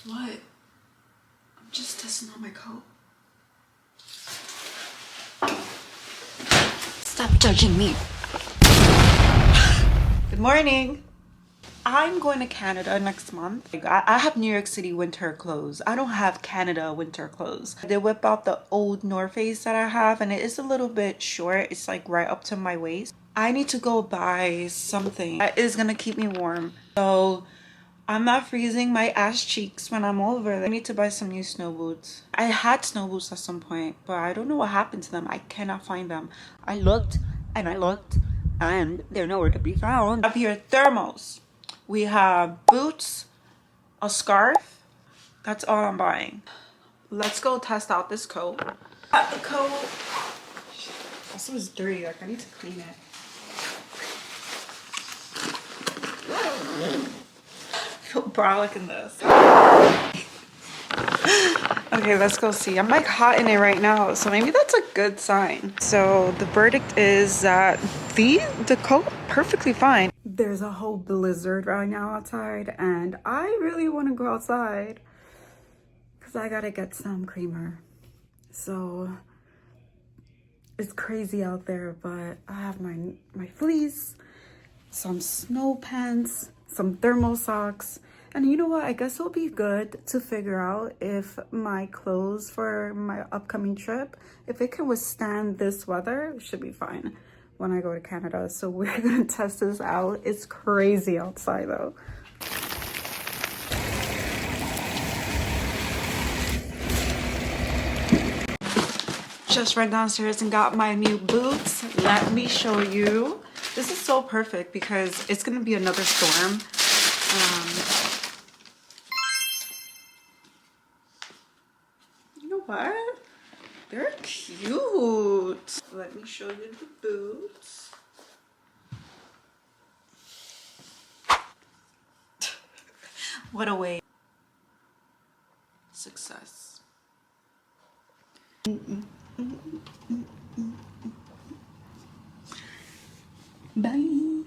What? I'm just testing on my coat. Stop judging me. Good morning. I'm going to Canada next month. I have New York City winter clothes. I don't have Canada winter clothes. They whip out the old North Face that I have, and it is a little bit short. It's like right up to my waist. I need to go buy something that is gonna keep me warm, so I'm not freezing my ass cheeks when I'm over there. I need to buy some new snow boots. I had snow boots at some point, but I don't know what happened to them. I cannot find them. I looked and I looked and they're nowhere to be found. Up here, thermals. We have boots, a scarf. That's all I'm buying. Let's go test out this coat. The coat. This was dirty. Like I need to clean it. I feel brolic in this. Okay, let's go see. I'm like hot in it right now, so maybe that's a good sign. So the verdict is that the coat perfectly fine. There's a whole blizzard right now outside, and I really want to go outside because I gotta get some creamer. So it's crazy out there, but I have my fleece, some snow pants, some thermal socks, and you know what? I guess it'll be good to figure out if my clothes for my upcoming trip, if it can withstand this weather, it should be fine when I go to Canada. So we're gonna test this out. It's crazy outside though. Just ran downstairs and got my new boots. Let me show you. This is so perfect because it's gonna be another storm. You know what? They're cute. Let me show you the boots. What a way. Success. Bye.